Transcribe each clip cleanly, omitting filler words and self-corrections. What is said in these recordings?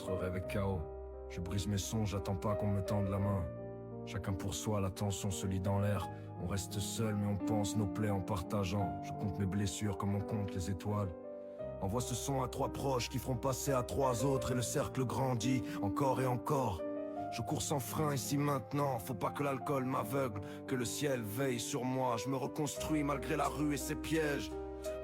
Entre rêve et chaos, je brise mes sons, j'attends pas qu'on me tende la main. Chacun pour soi, la tension se lit dans l'air. On reste seul mais on pense nos plaies en partageant. Je compte mes blessures comme on compte les étoiles. Envoie ce son à 3 proches qui feront passer à 3 autres. Et le cercle grandit encore et encore. Je cours sans frein ici maintenant, faut pas que l'alcool m'aveugle, que le ciel veille sur moi. Je me reconstruis malgré la rue et ses pièges.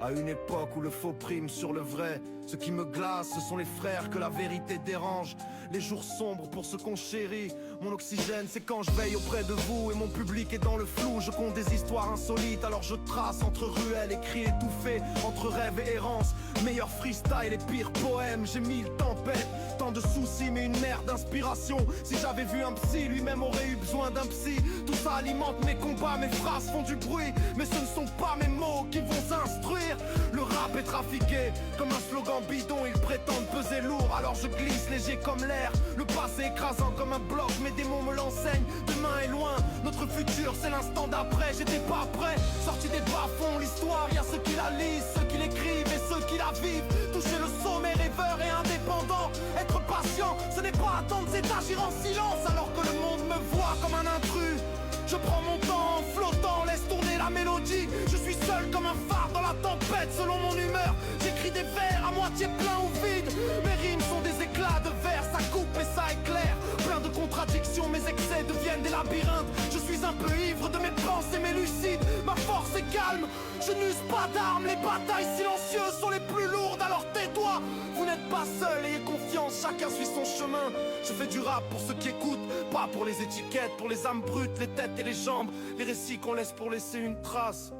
À une époque où le faux prime sur le vrai. Ce qui me glace, ce sont les frères que la vérité dérange. Les jours sombres pour ceux qu'on chérit. Mon oxygène, c'est quand je veille auprès de vous. Et mon public est dans le flou. Je compte des histoires insolites, alors je trace entre ruelles et cris étouffés, entre rêve et errance. Meilleur freestyle et pire poème. J'ai 1000 tempêtes, tant de soucis mais une mer d'inspiration. Si j'avais vu un psy, lui-même aurait eu besoin d'un psy. Tout ça alimente mes combats, mes phrases font du bruit. Mais ce ne sont pas mes mots qui vont s'instruire. Le rap est trafiqué comme un slogan bidon. Ils prétendent peser lourd, alors je glisse léger comme l'air. Le passé écrasant comme un bloc, mes démons me l'enseignent. Demain est loin, notre futur c'est l'instant d'après. J'étais pas prêt, sorti des bas-fonds. L'histoire, y'a ceux qui la lisent, ceux qui l'écrivent et ceux qui la vivent. Toucher le sommet, rêveur et indépendant. Être patient, ce n'est pas attendre, c'est agir en silence. Alors que le monde me voit comme un intrus. Je prends mon temps en flottant, laisse tourner la mélodie. Je suis seul comme un phare dans la tempête selon mon humeur. J'écris des vers à moitié pleins ou vides. Mes rimes sont des éclats de verre, ça coupe et ça éclaire. Plein de contradictions, mes excès deviennent des labyrinthes. Je suis un peu ivre de mes pensées mais lucide. Ma force est calme, je n'use pas d'armes. Les batailles silencieuses sont les plus lourdes, alors tais-toi. Vous n'êtes pas seul, ayez confiance, chacun suit son chemin. Je fais du rap pour ceux qui écoutent, pas pour les étiquettes, pour les âmes brutes, les têtes et les jambes. Les récits qu'on laisse pour laisser une trace.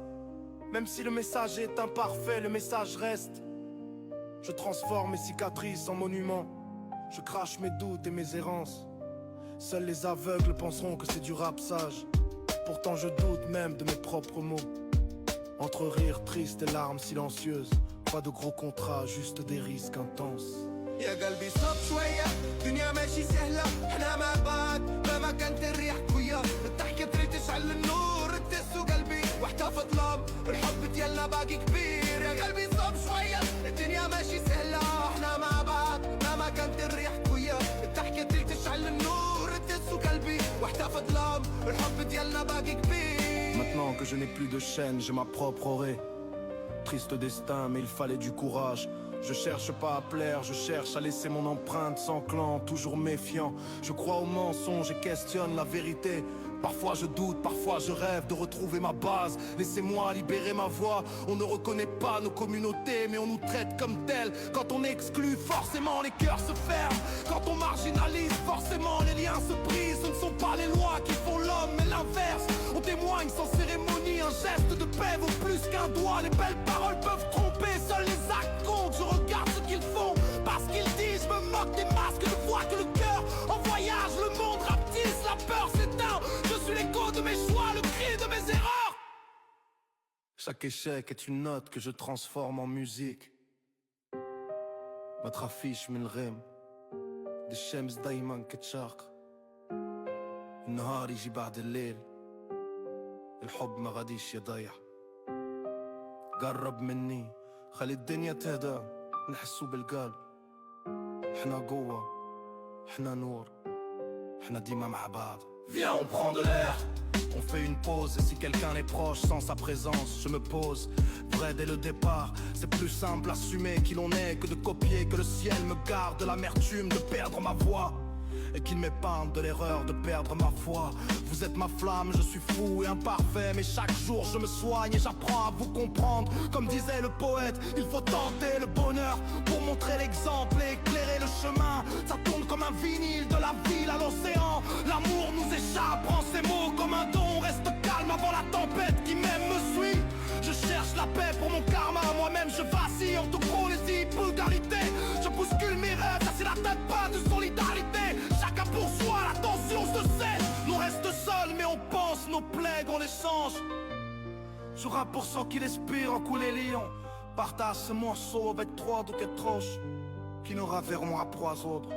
Même si le message est imparfait, le message reste. Je transforme mes cicatrices en monuments. Je crache mes doutes et mes errances. Seuls les aveugles penseront que c'est du rap sage. Pourtant je doute même de mes propres mots. Entre rire triste et larmes silencieuses. Pas de gros contrats, juste des risques intenses. يا قلبي صب شوية الدنيا ماشي سهلة احنا مع بعض مهما كانت الريح قوية الضحكة تريد تشعل النور تهز قلبي واحتفظ لهم الحب ديالنا باقي كبير يا قلبي صب شوية الدنيا ماشي سهلة احنا مع بعض مهما كانت الريح قوية الضحكة تريد تشعل النور تهز قلبي واحتفظ لهم الحب ديالنا باقي كبير. Maintenant que je n'ai plus de chaîne, j'ai ma propre oreille. Triste destin, mais il fallait du courage. Je cherche pas à plaire, je cherche à laisser mon empreinte sans clan, toujours méfiant. Je crois aux mensonges et questionne la vérité. Parfois je doute, parfois je rêve de retrouver ma base. Laissez-moi libérer ma voix. On ne reconnaît pas nos communautés, mais on nous traite comme tels. Quand on exclut, forcément les cœurs se ferment. Quand on marginalise, forcément les liens se brisent. Ce ne sont pas les lois qui font l'homme, mais l'inverse. On témoigne sans cérémonie, un geste de paix vaut plus qu'un doigt. Les belles paroles peuvent tromper, seuls les actes comptent. Je regarde ce qu'ils font, parce qu'ils disent. Je me moque des masques, je vois que le cœur en voyage. Le monde rapetisse, la peur s'éteint. Je suis l'écho de mes choix, le cri de mes erreurs. Chaque échec est une note que je transforme en musique. ما تخافيش من الغيم دي الشمس دايما كتشاق النهار يجي بعد الليل الحب ما غاديش يضيع قرب مني خلي الدنيا تهدى نحسو بالقلب احنا قوة احنا نور احنا ديما مع بعض. Viens on prend de l'air. On fait une pause et si quelqu'un est proche sans sa présence, je me pose. Vrai dès le départ, c'est plus simple assumer qui l'on est que de copier, que le ciel me garde de l'amertume de perdre ma voix et qu'il m'épargne de l'erreur de perdre ma foi. Vous êtes ma flamme, je suis fou et imparfait, mais chaque jour je me soigne et j'apprends à vous comprendre. Comme disait le poète, il faut tenter le bonheur pour montrer l'exemple et éclairer le chemin. Ça tourne comme un vinyle de la ville à l'océan. L'amour nous échappe, prends ces mots comme un don. Reste calme avant la tempête qui même me suit. Je cherche la paix pour mon karma, moi-même je vacille entre frénésie, vulgarité. Je bouscule mes rêves, ça c'est la tête pas de solidarité. Chacun pour soi, la tension se sait. Nous reste seuls mais on pense, nos plaies on les change. Je rappe pour ceux qui respirent en couler lion. Partage ce morceau avec 3 de que troches qui nous raverront à 3 autres.